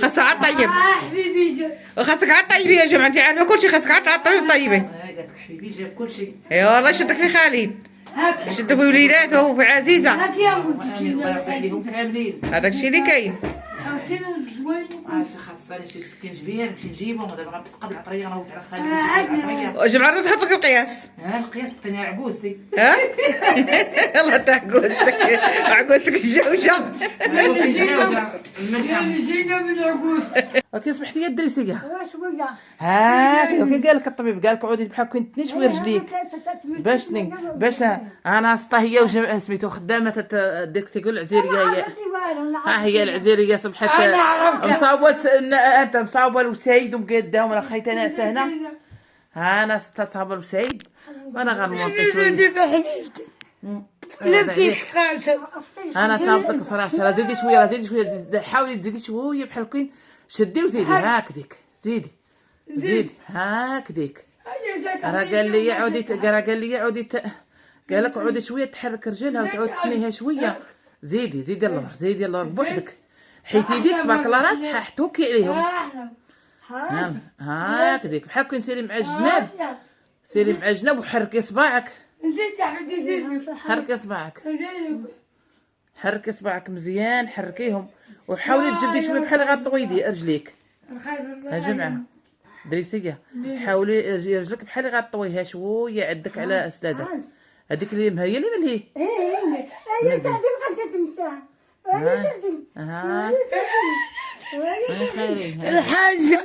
خاصها عاد طيب. خاصك عاد طيبي يا جماعه، انت عارفه كلشي خاصك عاد طيبي. قالت لك حبيبي جاب كلشي. اي والله يشدك في خالد، يشدك في وليداته وفي عزيزه. هاك يا ودي الله يرضي عليهم كاملين. هذاك الشيء اللي كاين. خاصني شي سكين كبير نمشي نجيبهم، ودابا غنبقى بالعطريه غنوض على خالد نجيب العطريه. جمعة تحط لك القياس. القياس عطيني عكوزتي. ها؟ يلا تا عكوزتك، عكوزتك الجوجه. جينا من عكوز. كي صبحتي يا الدريسيه؟ شويه. ها كي قال لك الطبيب، قال لك عودي بحال كنت تني شويه رجليك باش انا سطا هي وجمع سميتو خدامه ديك تقول العزيريه هي. ها هي العزيريه صبحت مصاوبه انت مصاوبه الوسيد ومقاده وانا خيت انا هنا. ها انا استصحاب الوسيد وانا غنمونطي شويه. انا صاوبتك فراشة. زيدي شويه، زيدي شويه، حاولي تزيدي شويه بحال كاين. شدي وزيدي هاكديك، زيدي هاكديك. راه قال لي عودي قال لك عودي شويه تحرك رجلها وتعود تنيها شويه. زيدي اللور بوحدك، حيت يديك تبارك الله راسها حتوكي عليهم. هاكديك بحال كاين سيري مع الجناب وحركي صباعك. حركي صباعك مزيان، حركيهم وحاولي تجبدي شويه بحال غطويدي رجليك. يا جماعه دريسيه حاولي رجلك بحال غطويها شويه عندك على استاذه. هذيك اللي هي اللي ملهي. ايه ساعتين بغات تنسى. الحاجه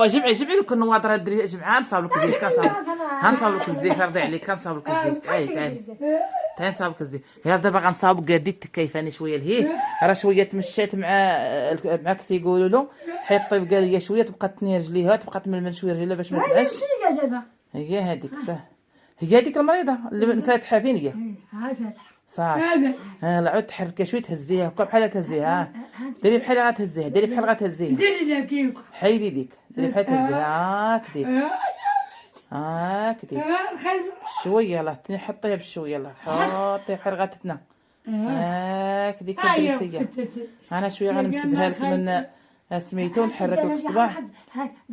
جمعي دوك النواضر الدري جمعه نصاوب لك الزيت. غنصاوب لك الزيت رضي عليك. كنصاوب لك الزيت. تعالي نصاوب لك الزيت. يلا دابا غنصاوب قاديك تكيفاني شويه لهيه. راه شويه تمشات معاك تيقولوا له حيت طيب قال لي شويه تبقى تني رجليها، تبقى تململ شويه رجليها باش ما تنعش. هي هذيك هي هذيك المريضه اللي فاتحه فين هي؟ صافي. لا عود تحركي شويه تهزيها هكا بحال تهزيها. ديري بحال غتهزيها. ديري كيف حيدي ديك، ديري بحال تهزيها هاكديك شويه. يلاه حطيها بشويه. يلاه حطيها بحال غتتنا هاكديك الدريسيه. انا شويه غنمسدها لك من سميتو نحرك لك الصباع.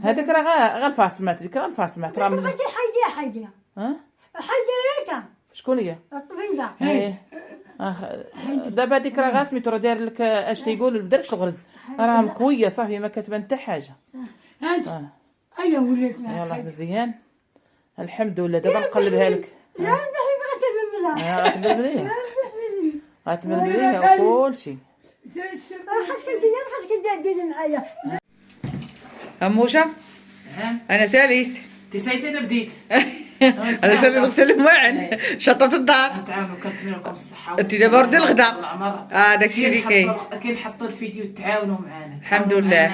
هذاك راه غير الفاصمات. ديك راه الفاصمات راه من حيديها. حيديها شكون هي؟ الطبيبه. دابا هذيك راه غير سميتو راه داير لك اش تيقول مداركش الغرز، راه مكويه صافي ما كتبان حتى حاجه. ايوا ولات يلاه مزيان الحمد لله. دابا نقلبها لك. غتململيها وكلشي. خاصك ديري معايا. اموشه انا ساليت. تسايت انا بديت. انا سالي نغسل الماعن شطت الدار. نتعاونوا كنتمنى لكم الصحه انت دابا ردي الغدا. داكشي اللي كاين نحطوا الفيديو تعاونوا معنا. الحمد لله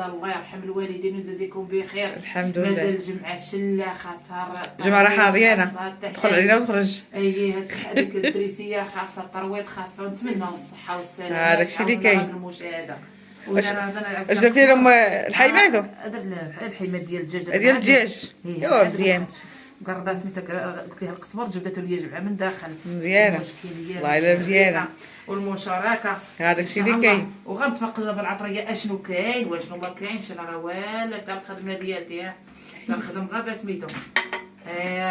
الله يرحم الوالدين ويجازيكم بخير. الحمد لله. مازال الجمعه شله خاصها الجمعه راه حاضيانه تدخل علينا وتخرج. هذيك الدريسيه خاصها الترويض، خاصها نتمناو الصحه والسلامه. داكشي اللي كاين. المشاهده اش درتي لهم الحيماتو؟ هذا الحيمات ديال الدجاج. ايوا مزيان. قربات سميتها قلت لها القزبر جبدته ليا جمعه من داخل. مزيانه والله الا مزيانه. والمشاركه هذاك الشيء اللي كاين. وغنتفقد دابا العطريه اشنو كاين واشنو ما كاينش. انا راه والله تاع الخدمه ديالتي كنخدم غير بسميتو.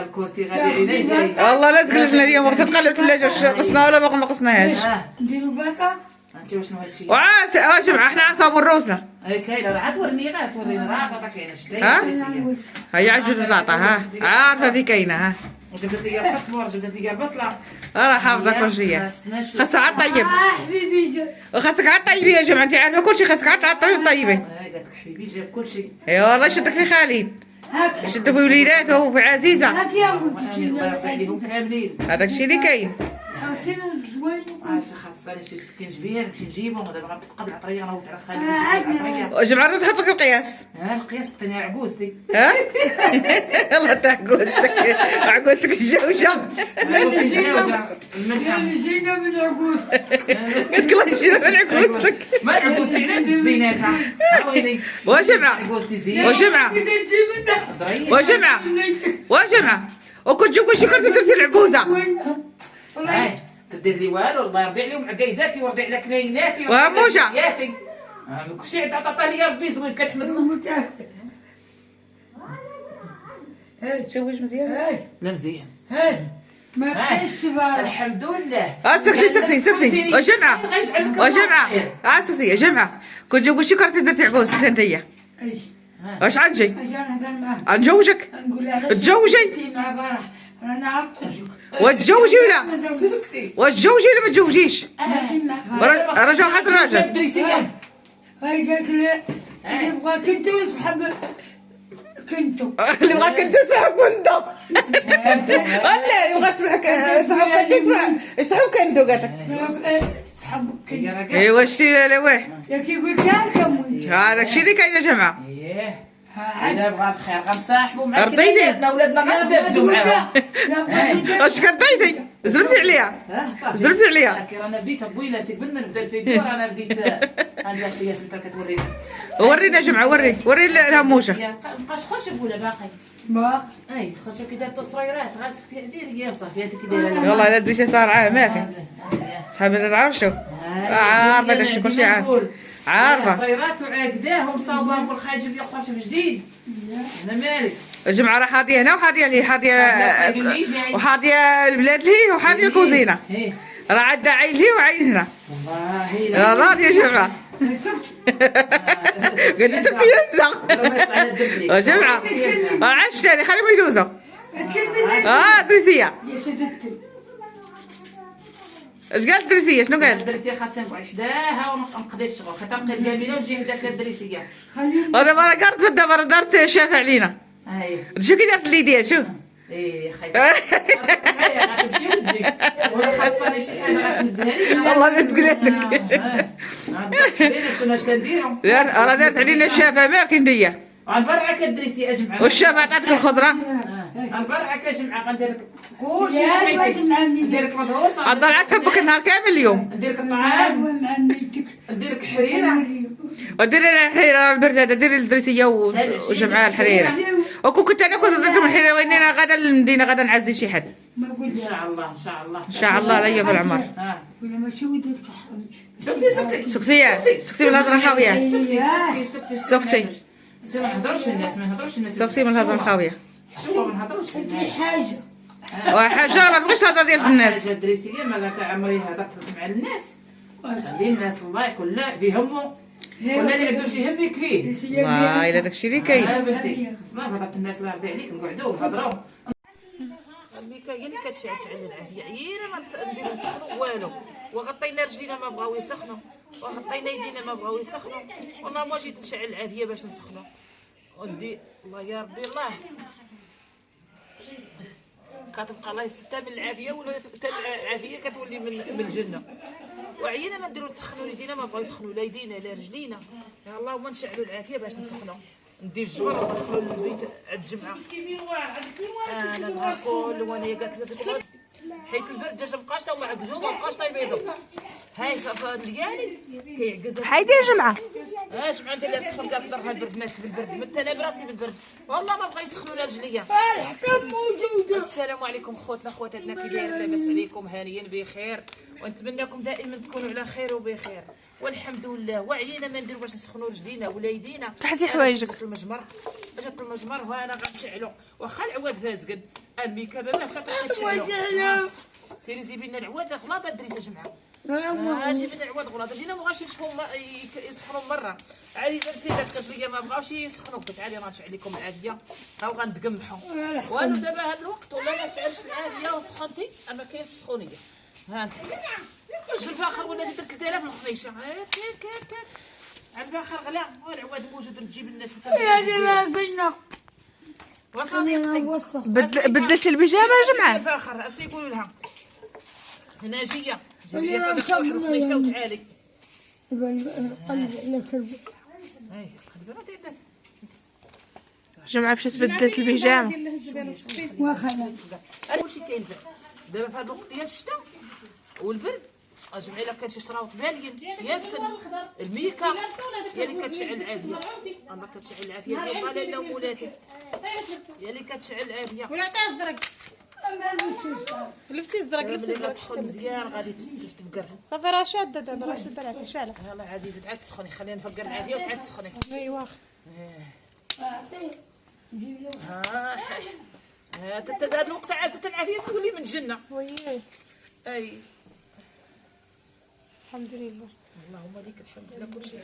الكورتي غادي علينا جاي. والله لا تقلبنا اليوم وقت تقلب الثلاجه واش قصنا ولا باقي ما قصناهاش. نديرو باكا. هانتي واشنو هادشي. جمعه حنا غنصاوبوا الروسنا. كاينه راه توريني راه باقا كاينه شتي. هي عجبت البطاطا. عارفه في كاينه. جبدت لي البصمور، جبدت لي البصله. راه حافظه كل شيء. خاصها عاد طيب. حبيبي خاصك عاد طيبي يا جماعه، انت عارفه كلشي خاصك عاد طيبي. قالت لك حبيبي جاب كلشي. اي والله يشدك في خالد، يشدك في وليداته وفي عزيزه. هاك يا ودي الله يرضي عليهم كاملين. هذاك الشيء اللي كاين. خاصني شي سكين كبير نمشي نجيبهم، ودابا غنبقى بالعطريه غنوض على خالد نجيب العطريه. جمعة تحط لك القياس. القياس عطيني عكوزتي. يلا تا عكوزتك الجوجه. جينا من عكوز. قلت لك جينا من عكوزتك. ما عكوزتي غير زيناتها. ويلي وجمعة وكنت شكون شي كنت درتي العكوزه. تدير لي والو، الله يرضي عليهم عكايزاتي ويرضي على كلايناتي وهموشة. كلشي عطا لي ربي زوين كنحمد الله. متأكد. شوف واش مزيان. لا مزيان. ما تحسش بها. الحمد لله. سكتي وجمعة سكتي يا جمعة. كنت جاوب شي كرتي درتي عبوس انتيا. ايش؟ واش عندي؟ عشان نهضر معاه. نجوجك. نقول لها تجوجي. انتي مع فرح. انا عطشك. وتجوجي ولا؟ وتجوجي ولا ما تجوجيش؟ ماشي مع فرح. رجل واحد راجل. هاي قالت لي اللي يبغى كنتو يسحب كنتو. اللي بغاك كندوس معك كندو. ولا يبغى يسمعك يسحب كندو يسحب كندو قالت لك. يسحب كنتو. ايوا شتي لا واه. ياك يقول لك كم. هذاك الشيء اللي كاين يا جماعة. انا بغى الخير غنصاحبوا مع رضيتي؟ ولادنا غندابزوا معاهم. واش كرضيتي؟ زربتي عليها. زربتي عليها. انا بديت بويلاتي قبل ما نبدا الفيديو انا بديت ياسمين كتورينا. ورينا يا جماعة وري الهموشة. مابقاش خشب ولا باقي؟ ما اي خشب كي دارت صغيرات غاسك في عزير يا صافي هذيك دايره. يلا لا درتي صار عامك. صحابي لا نعرفشو. عارفة داكشي كلشي عارفة. صغيرات وعاقداهم صاوبهم بالخاجب يا خشب جديد. انا مالك. الجمعة راه حاضية هنا وحاضية لي وحاضية البلاد لي وحاضية الكوزينة. راه عندنا عين لي وعين هنا. والله يا جماعة. قلت سكتي ينزع. يا جماعة عادش تاني خليهم يجوزوا. دريسية. اش قالت دريسية؟ شنو قالت؟ الدريسية خاصها نقعد حداها ونقضي الشغل، خاطر الكامينة وتجي هداك الدريسية. انا مرة قالت دابا درت شافع علينا. شو كي دارت لي ديال شوف. ايه خايفة. غتمشي وتجي. ولا خاصني شي حاجة غتمدها لي. والله لا تقول لك. شنو اش نديرهم؟ راه دارت علينا الشافع مالك ندير. غنبرعك الدريسية اجمع. والشافع عطاتك الخضرة. غنبرعك اجمع غندير لك كلشي. ندير لك مدروسة. غنضرعك حبك النهار كامل اليوم. ندير لك الطعام. مع ميتك. ندير لك حريرة. ودير لنا الحريره البرداده ديري الدريسيه وجمعها الحريره. وكون كنت انا كنت درت من الحريره وين انا غدا للمدينه غدا نعزي شي حد ما قلت ان شاء الله ان شاء الله ان شاء الله ليا في العمر. ولا ماشي ودك سكتي سكتي من الهضره الخاويه. سكتي ما نهضروش الناس سكتي من الهضره الخاويه. شوفوا ما نهضروش الناس حاجه وحاجه ما تبغيش الهضره ديال الناس. حاجه دريسيه ما لا عمري هضرت مع الناس. خلي الناس الله يكون لا فيهموا ولا اللي عنده شي هم يكفيه. والله الا داكشي اللي كاين. بنتي خصنا هضرت الناس الله يرضي عليك نقعدوا ونهضروا. الميكا هي اللي كتشعل العافيه عيينا ما نديرو نسخنوا والو. وغطينا رجلينا ما بغاو يسخنوا وغطينا يدينا ما بغاو يسخنوا. والله ما جيت نشعل العافيه باش نسخنوا. ودي الله يا ربي الله كتبقى الله يستر من العافيه ولا حتى العافيه كتولي من الجنه. وعينا ما نديرو نسخنوا يدينا ما بغاو يسخنوا لا يدينا لا رجلينا. يا الله وما نشعلوا العافيه باش نسخنوا. ندير الجبر وندخلوا للبيت عند الجمعه. انا نهار كل وانا قالت لي حيت البرد جا مابقاش تا معكزو مابقاش تا يبيضوا. هاي ديالي كيعكز حيدي يا جمعه. جمعه انت اللي تسخن قالت ضرها البرد مات بالبرد مت انا براسي بالبرد والله ما بغا يسخنوا لا رجليا. الحكم موجوده. السلام عليكم خوتنا خواتاتنا كي دايرين لاباس عليكم هانيين بخير ونتمنىكم دائما تكونوا على خير وبخير والحمد لله. وعينا ما نديرو باش نسخنوا رجلينا ولا يدينا. تحتي حوايجك. جات المجمر وانا غنشعلو واخا العواد فازقد الميكا ما كتروح تشعلو. سيري جيبي لنا العواد غلاضه دريسه جمعه. جيبي لنا العواد غلاضه جينا ما بغاش يسخنوا مره. عادي درتي داك شويه ما بغاوش يسخنوا قلت عادي غنشعل لكم العافيه هاو غندقمحوا. وانا دابا هاد الوقت ولا ما شعلش العافيه وسخنتي اما كاين السخونيه. ها انت واش الفاخر ولا درت 3000 الخنيشه هاك على الفاخر غلا والعواد موجود تجيب الناس. يا ديما قلنا بدلتي البيجامه يا جماعه. الفاخر اش يقولوا لها ناجيه جيبي لي الخنيشه وتعالي. جماعه باش بدلت البيجامه. واخا كلشي كاين دابا في هذا الوقت ديال الشتاء والبرد اجمعي لك كتشي شراوط بالين يابسه الميكا هي اللي كتشعل العافيه. اما كتشعل العافيه ديال طالع لا مولاتي هي اللي كتشعل العافيه. ولا عطيه الزرق لبسي الزرق لبسي ملي الزرق تدخل مزيان غادي تفقر. صافي راه شاده دابا راه شاده العافيه شاله. يلاه عزيزه تعاد تسخني خلينا نفقر العافيه وتعاد تسخني. ايوا هاد الوقت عازه العافيه تولي من الجنه. وياي اي الحمد لله. اللهم لك الحمد على كل شيء.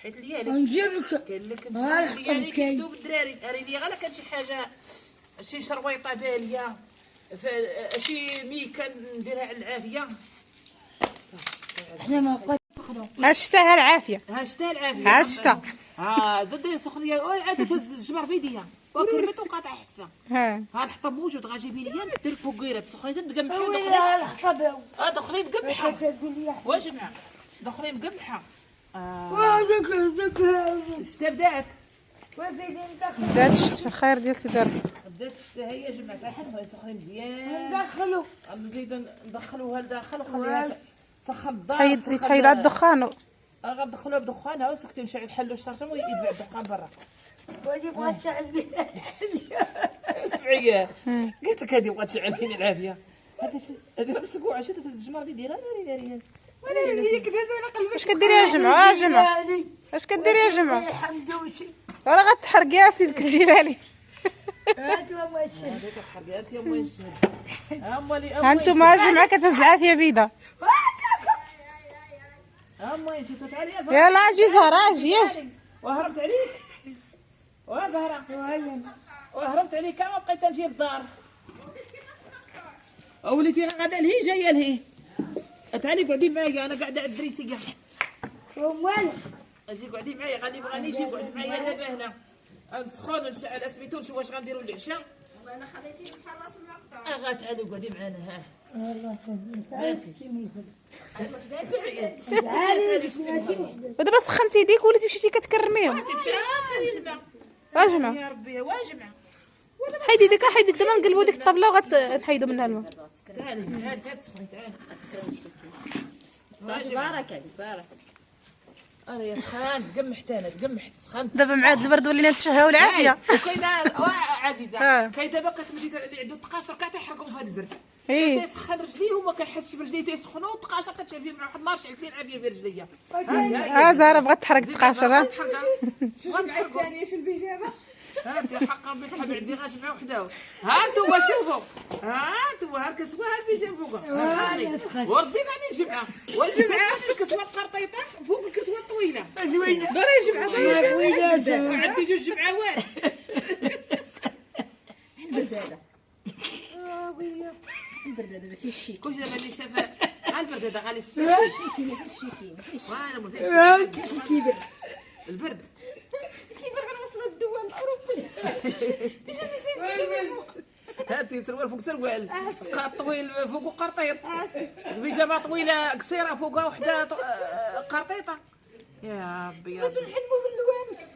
حيت ليالي نجيبك قال لك عارف ليالي كم كاين. كيكتب الدراري اريني غير كان شي حاجه شي شرويطه باليه شي ميكه نديرها على العافيه. احنا ما قد هاشتا العافيه ها شتا العافيه هاشتا زد سخنيه عاد تهز الجمر بيديا وكرمت وقاطع حسه ها نحطها موجود غاجيبي ليا ندير الفوقيره تسخني تقمحي ولا الحطب دخلي مقمحه تقول لي واش مع دخلي مقمحه وهذاك الشتا بدات وزيد ندخل بدات الشتا خير ديال سيدي ربي. بدات الشتا هي جمعت سخني مزيان ندخلو نزيد ندخلوها لداخل وخليها تسخن الدار تحيد على الدخان غندخلوها بدخانها وسكتي نمشيو نحلوا الشرشم ويدفع الدخان برا. ودي بغات تعل بها سمعيه قلت لك هذه بغات تشعل فيني العافيه. هذه راه مسكوعه شتا تهز الجمر بيديها ناري واش كديري يا جمعه يا جمعه واش كديري يا جمعه حمدوشي راه غتحرقي يا سيدك الجلالي. هاتوا ماشي هذيك الحرقات يا امي امالي ها انتم يا جمعه كتهز العافيه بيضه. امي انت تعالي يا زهره يلا اجي زهره اجي اجي وهربت عليك وزهره وهربت عليك ما بقيت نجي للدار وليتي غدا لهي جايه لهي. تعالي قعدي معايا انا قاعده على الدريسيه. ومال اجي قعدي معايا غادي بغاني يجي قعد معايا دابا هنا نسخن نشعل اسميتو نشوف واش غنديروا للعشاء. انا خليتيني نخلص المقطع. تعالي قعدي معنا ها ودابا سخنتي يديك وليتي مشيتي كتكرميهم. يا جماعه يا ربي واجمع. حيدي ديك دابا نقلبوا ديك الطبله وغتحيدوا منها الماء. تعالي تعالي تسخني تعالي بركة بركة. انا يا سخان تقمحت انا تقمحت سخنت. دابا مع هاد البرد ولينا نتشهاو العافيه. وكاينه عزيزه كاين دابا كتمشي اللي عنده التقاشر كتحرقهم في هذا البرد. تيسخن رجليه وما كنحسش برجليه تيسخنوا والتقاشر كتشعل فيه مع واحد النار شعلتي العافيه في رجليا. زهره بغات تحرق التقاشر. ثانيه شو البيجامه هانتي حق ربي صحاب عندي غاشبعه وحده. ها انتوما شوفوا ها انتوما الكسوه ها البيجام فوقها وردي غادي نجمعها والجمعه الكسوه القرطيطه فوق الكسوه الطويله. دور يا جمعه دور يا جمعه. وعندي جوج جمعوات. البردادة. البردادة ما فيش شيء. كلشي دابا اللي شافها ها البرد هذا غالي شيكي ما فيش شيكي ما فيش. وانا ما فيهاش شي. البرد كيف غنوصلوا للدول الأوروبية؟ هاتي سروال فوق سروال قاط طويل فوق قرطيط بيجامه طويله قصيره فوقها وحده قرطيطه. يا ربي يا ربي نحلموا باللوان.